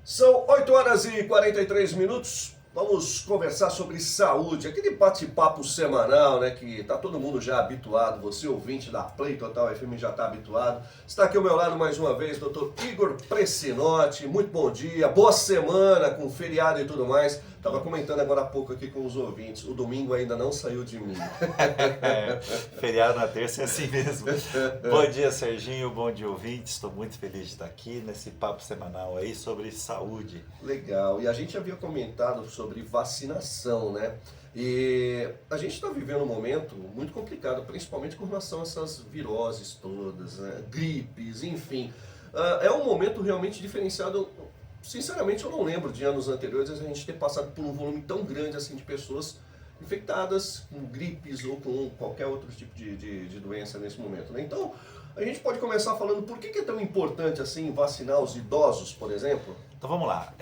São 8 horas e 43 minutos. Vamos conversar sobre saúde, aquele bate-papo semanal, né, que tá todo mundo já habituado, você ouvinte da Play Total FM já está habituado. Está aqui ao meu lado mais uma vez, Dr. Igor Precinotti. Muito bom dia, boa semana com feriado e tudo mais. Tava comentando agora há pouco aqui com os ouvintes, o domingo ainda não saiu de mim. Feriado na terça é assim mesmo. Bom dia, Serginho, bom dia, ouvintes. Estou muito feliz de estar aqui nesse papo semanal aí sobre saúde. Legal, e a gente havia comentado sobre vacinação, né? E a gente está vivendo um momento muito complicado, principalmente com relação a essas viroses todas, né? Gripes, enfim. É um momento realmente diferenciado. Sinceramente, eu não lembro de anos anteriores a gente ter passado por um volume tão grande assim de pessoas infectadas com gripes ou com qualquer outro tipo de doença nesse momento, né? Então, a gente pode começar falando por que é tão importante assim vacinar os idosos, por exemplo? Então vamos lá.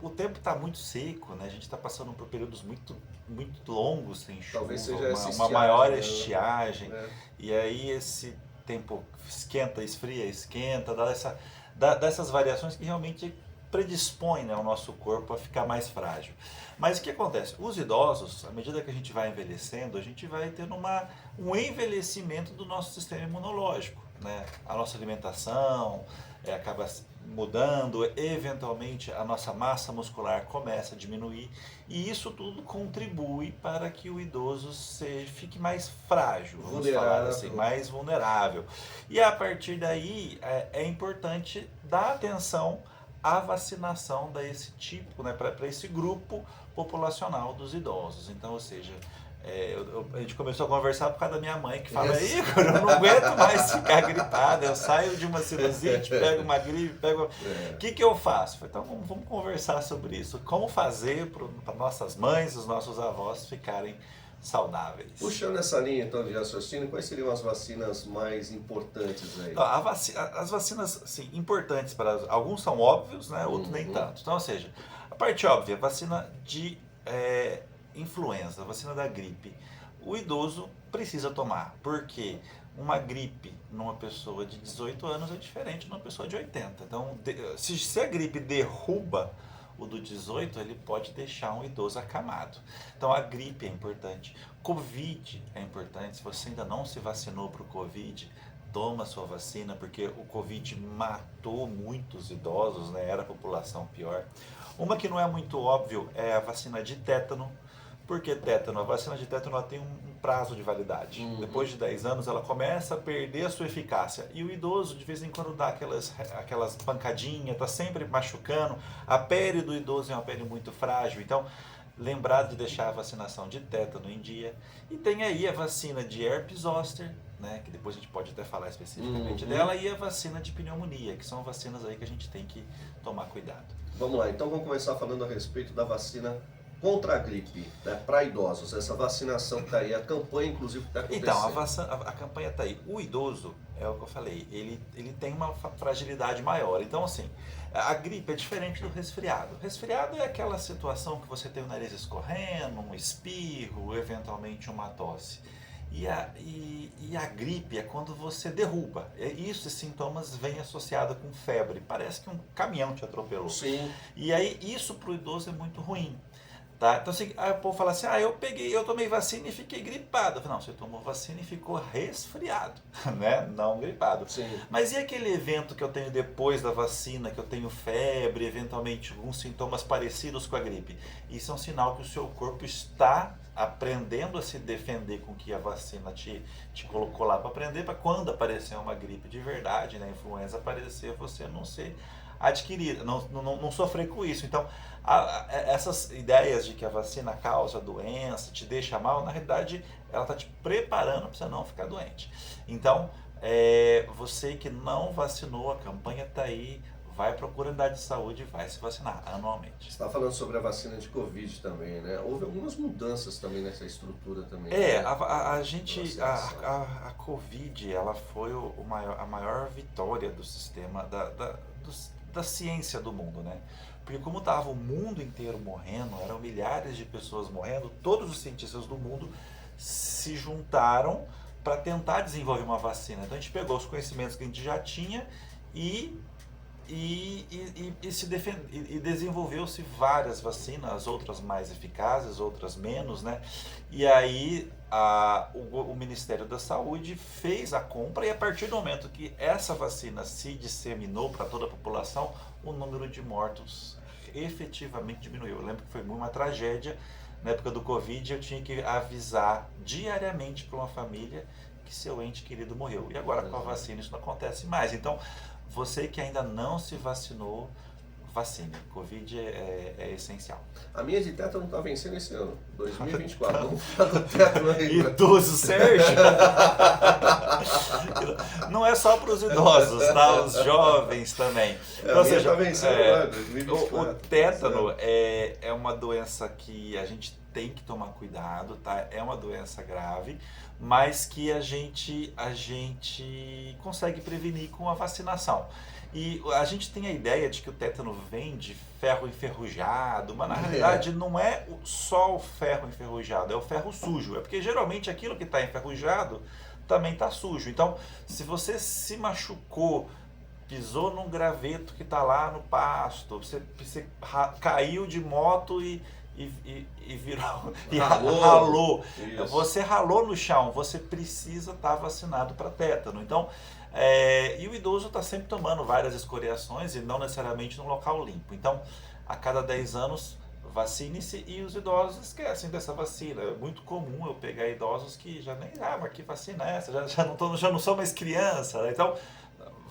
O tempo está muito seco, né? A gente está passando por períodos muito longos sem chuva, Talvez seja essa uma maior estiagem, estiagem. né? E aí esse tempo esquenta, esfria, esquenta, dá essas variações que realmente predispõem, né, o nosso corpo a ficar mais frágil. Mas o que acontece? Os idosos, à medida que a gente vai envelhecendo, a gente vai tendo um envelhecimento do nosso sistema imunológico, né? A nossa alimentação acaba mudando, eventualmente a nossa massa muscular começa a diminuir e isso tudo contribui para que o idoso fique mais frágil, vamos falar assim, mais vulnerável. E a partir daí é importante dar atenção à vacinação desse tipo, né, para esse grupo populacional dos idosos. Então, ou seja, a gente começou a conversar por causa da minha mãe, que fala, Igor, eu não aguento mais ficar gripada, eu saio de uma sinusite, pego uma gripe, O que eu faço? Falei, então vamos conversar sobre isso. Como fazer para nossas mães, os nossos avós ficarem saudáveis. Puxando essa linha então de raciocínio, quais seriam as vacinas mais importantes aí? Então, as vacinas, sim, importantes para alguns são óbvios, né? Outros nem tanto. Então, ou seja, a parte óbvia, vacina de influenza, vacina da gripe. O idoso precisa tomar, porque uma gripe numa pessoa de 18 anos é diferente de uma pessoa de 80. Então, se a gripe derruba o do 18, ele pode deixar um idoso acamado. Então a gripe é importante. Covid é importante. Se você ainda não se vacinou para o Covid, toma a sua vacina, porque o Covid matou muitos idosos, né? Era a população pior. Uma que não é muito óbvio é a vacina de tétano. Por que tétano? A vacina de tétano ela tem um prazo de validade. Depois de 10 anos ela começa a perder a sua eficácia. E o idoso de vez em quando dá aquelas pancadinhas, está sempre machucando. A pele do idoso é uma pele muito frágil. Então, lembrar de deixar a vacinação de tétano em dia. E tem aí a vacina de herpes zoster, né, que depois a gente pode até falar especificamente dela, e a vacina de pneumonia, que são vacinas aí que a gente tem que tomar cuidado. Vamos lá, então vamos começar falando a respeito da vacina contra a gripe, né, para idosos, essa vacinação que está aí, a campanha inclusive que está acontecendo. Então, a campanha está aí. O idoso, é o que eu falei, ele tem uma fragilidade maior. Então, assim, a gripe é diferente do resfriado. O resfriado é aquela situação que você tem o nariz escorrendo, um espirro, eventualmente uma tosse. E a gripe é quando você derruba. Esses sintomas vêm associados com febre. Parece que um caminhão te atropelou. Sim. E aí, isso para o idoso é muito ruim. Tá? Então, assim, aí o povo fala assim, eu tomei vacina e fiquei gripado. Eu falo, não, você tomou vacina e ficou resfriado, né? Não gripado. Sim. Mas e aquele evento que eu tenho depois da vacina, que eu tenho febre, eventualmente alguns sintomas parecidos com a gripe? Isso é um sinal que o seu corpo está aprendendo a se defender com que a vacina te colocou lá para aprender, para quando aparecer uma gripe de verdade, né, influenza aparecer, você não ser adquirida, não sofrer com isso. Então, essas ideias de que a vacina causa doença, te deixa mal, na realidade, ela está te preparando para você não ficar doente. Então, você que não vacinou, a campanha está aí, vai procurar a unidade de saúde e vai se vacinar anualmente. Você está falando sobre a vacina de Covid também, né? Houve algumas mudanças também nessa estrutura também. A Covid, ela foi a maior vitória do sistema, da ciência do mundo, né? Porque como estava o mundo inteiro morrendo, eram milhares de pessoas morrendo, todos os cientistas do mundo se juntaram para tentar desenvolver uma vacina. Então a gente pegou os conhecimentos que a gente já tinha e e desenvolveu-se várias vacinas, outras mais eficazes, outras menos, né? E aí o Ministério da Saúde fez a compra, e a partir do momento que essa vacina se disseminou para toda a população, o número de mortos efetivamente diminuiu. Eu lembro que foi uma tragédia. Na época do Covid, eu tinha que avisar diariamente para uma família que seu ente querido morreu. E agora com a vacina isso não acontece mais. Então, você que ainda não se vacinou, vacine. Covid é essencial. A minha de tétano está vencendo esse ano, 2024. Vamos falar do tétano aí. Idoso, Sérgio! Não é só para os idosos, tá? Os jovens também. Ou seja, tá vencendo, 2024. O tétano é uma doença que a gente tem que tomar cuidado, tá? É uma doença grave, mas que a gente consegue prevenir com a vacinação. E a gente tem a ideia de que o tétano vem de ferro enferrujado, mas na realidade não é só o ferro enferrujado, é o ferro sujo. É porque geralmente aquilo que está enferrujado também está sujo. Então, se você se machucou, pisou num graveto que está lá no pasto, você caiu de moto e virou e ralou. Você ralou no chão, você precisa estar vacinado para tétano. Então, e o idoso está sempre tomando várias escoriações e não necessariamente num local limpo. Então, a cada 10 anos, vacine-se, e os idosos esquecem dessa vacina. É muito comum eu pegar idosos que já nem, mas que vacina é essa? Já não sou mais criança, né? Então,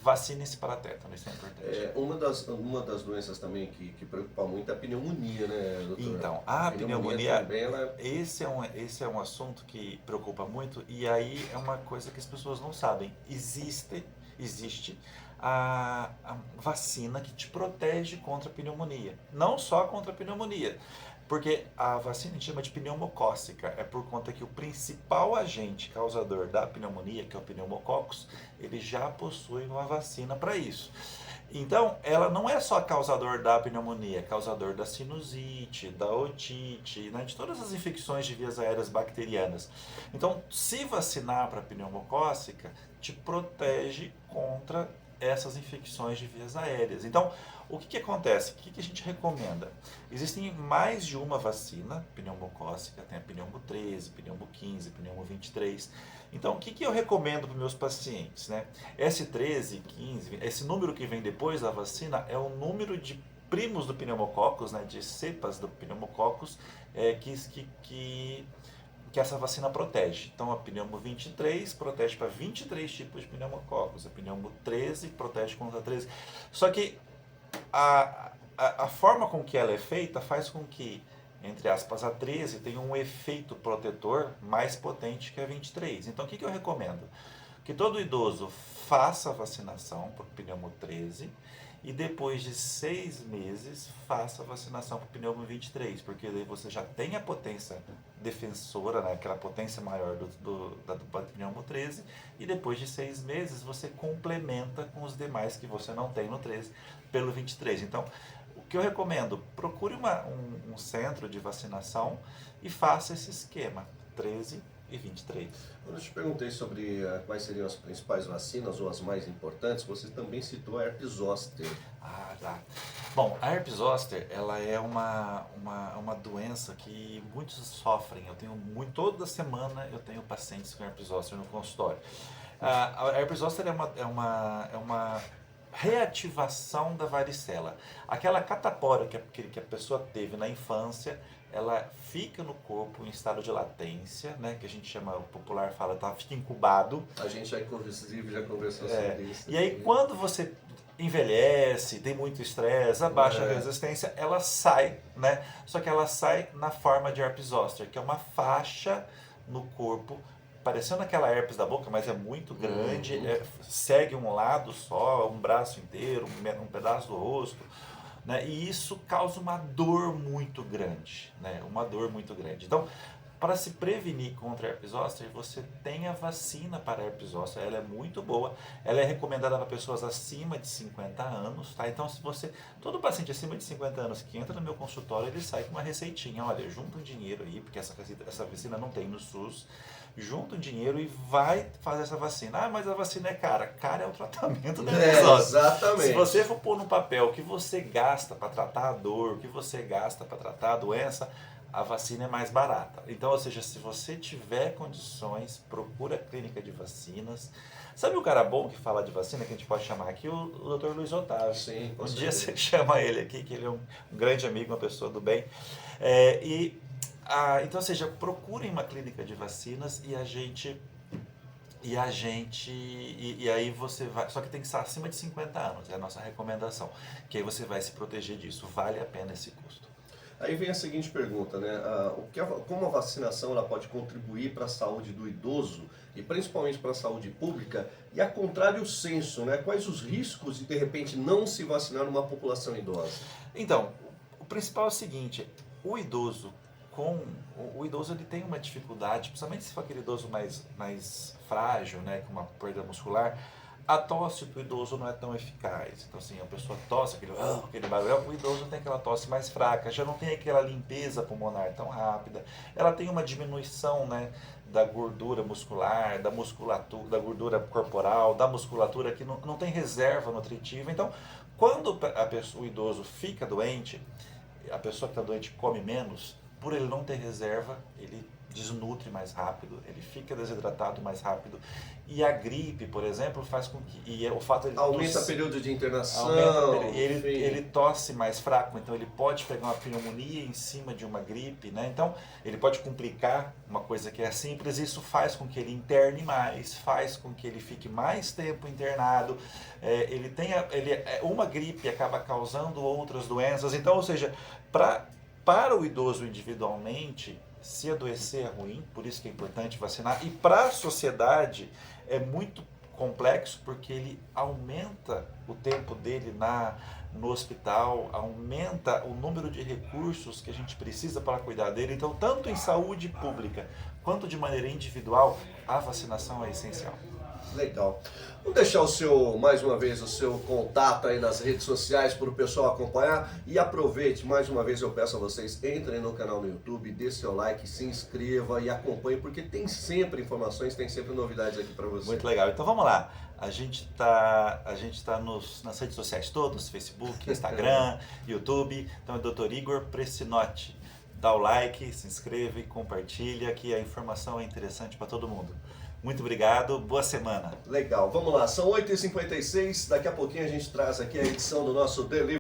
vacine-se para tétano, isso é importante. Uma das doenças também que preocupa muito é a pneumonia, né, doutor? Então, a pneumonia também, esse é um assunto que preocupa muito, e aí é uma coisa que as pessoas não sabem. Existe a vacina que te protege contra a pneumonia. Não só contra a pneumonia, porque a vacina a gente chama de pneumocócica, é por conta que o principal agente causador da pneumonia, que é o pneumococcus, ele já possui uma vacina para isso. Então, ela não é só causador da pneumonia, é causador da sinusite, da otite, né, de todas as infecções de vias aéreas bacterianas. Então, se vacinar para pneumocócica, te protege contra essas infecções de vias aéreas. Então, o que acontece? O que a gente recomenda? Existem mais de uma vacina pneumocócica, tem a pneumo 13, pneumo 15, pneumo 23. Então, o que eu recomendo para os meus pacientes, né? S13, 15, esse número que vem depois da vacina é o número de primos do pneumococcus, né? De cepas do pneumococcus que essa vacina protege. Então, a pneumo 23 protege para 23 tipos de pneumococcus, a pneumo 13 protege contra 13. Só que a forma com que ela é feita faz com que, entre aspas, a 13 tenha um efeito protetor mais potente que a 23. Então, o que eu recomendo? Que todo idoso faça a vacinação para o pneumo 13 e depois de 6 meses faça a vacinação para o pneumo 23, porque daí você já tem a potência defensora, né, aquela potência maior do pneumo 13, e depois de 6 meses você complementa com os demais que você não tem no 13 pelo 23. Então, o que eu recomendo, procure um centro de vacinação e faça esse esquema, 13 e 23. Quando eu te perguntei sobre quais seriam as principais vacinas ou as mais importantes, você também citou a herpes zoster. Ah, tá. Bom, a herpes zoster, ela é uma doença que muitos sofrem. Toda semana eu tenho pacientes com herpes zoster no consultório. A herpes zoster é uma reativação da varicela. Aquela catapora que a pessoa teve na infância, ela fica no corpo em estado de latência, né, que a gente chama, o popular fala, fica incubado. A gente já conversou sobre isso. E aí, quando você envelhece, tem muito estresse, abaixa a resistência, ela sai, né? Só que ela sai na forma de herpes zoster, que é uma faixa no corpo, parecendo aquela herpes da boca, mas é muito grande, segue um lado só, um braço inteiro, um pedaço do rosto, né? E isso causa uma dor muito grande, né? Uma dor muito grande. Então, para se prevenir contra a herpes zoster, você tem a vacina para a herpes zoster, ela é muito boa, ela é recomendada para pessoas acima de 50 anos, tá? Então, se você, todo paciente acima de 50 anos que entra no meu consultório, ele sai com uma receitinha, olha, junta um dinheiro aí, porque essa vacina não tem no SUS, junta um dinheiro e vai fazer essa vacina. Ah, mas a vacina é cara. Cara é o tratamento da herpes zoster. Exatamente. Se você for pôr no papel o que você gasta para tratar a dor, o que você gasta para tratar a doença, a vacina é mais barata. Então, ou seja, se você tiver condições, procura a clínica de vacinas. Sabe o cara bom que fala de vacina, que a gente pode chamar aqui? O Dr. Luiz Otávio. Sim, com Um dia certeza. você chama ele aqui, que ele é um grande amigo, uma pessoa do bem. Então, ou seja, procurem uma clínica de vacinas e aí você vai, só que tem que estar acima de 50 anos, é a nossa recomendação, que aí você vai se proteger disso, vale a pena esse custo. Aí vem a seguinte pergunta, né? Como a vacinação ela pode contribuir para a saúde do idoso e principalmente para a saúde pública e a contrário senso, né? Quais os riscos de repente não se vacinar numa população idosa? Então, o principal é o seguinte, o idoso ele tem uma dificuldade, principalmente se for aquele idoso mais frágil, né, com uma perda muscular, a tosse do idoso não é tão eficaz. Então, assim, a pessoa tosse, aquele barulho, o idoso tem aquela tosse mais fraca, já não tem aquela limpeza pulmonar tão rápida, ela tem uma diminuição, né, da gordura muscular, da musculatura, da gordura corporal, da musculatura que não tem reserva nutritiva. Então, quando o idoso fica doente, a pessoa que está doente come menos, por ele não ter reserva, ele desnutre mais rápido, ele fica desidratado mais rápido. E a gripe, por exemplo, faz com que... o fato de Aumenta o período de internação. Ele tosse mais fraco, então ele pode pegar uma pneumonia em cima de uma gripe, né? Então ele pode complicar uma coisa que é simples, isso faz com que ele interne mais, faz com que ele fique mais tempo internado, uma gripe acaba causando outras doenças, então, ou seja, para o idoso individualmente, se adoecer é ruim, por isso que é importante vacinar. E para a sociedade é muito complexo, porque ele aumenta o tempo dele no hospital, aumenta o número de recursos que a gente precisa para cuidar dele. Então, tanto em saúde pública quanto de maneira individual, a vacinação é essencial. Legal. Vamos deixar mais uma vez o seu contato aí nas redes sociais para o pessoal acompanhar e aproveite, mais uma vez eu peço a vocês, entrem no canal no YouTube, dê seu like, se inscreva e acompanhe, porque tem sempre informações, tem sempre novidades aqui para você. Muito legal. Então vamos lá. A gente tá nas redes sociais todas, Facebook, Instagram, YouTube. Então é Dr. Igor Pressinotti. Dá o like, se inscreve e compartilha, que a informação é interessante para todo mundo. Muito obrigado, boa semana. Legal, vamos lá, são 8h56, daqui a pouquinho a gente traz aqui a edição do nosso Delivery.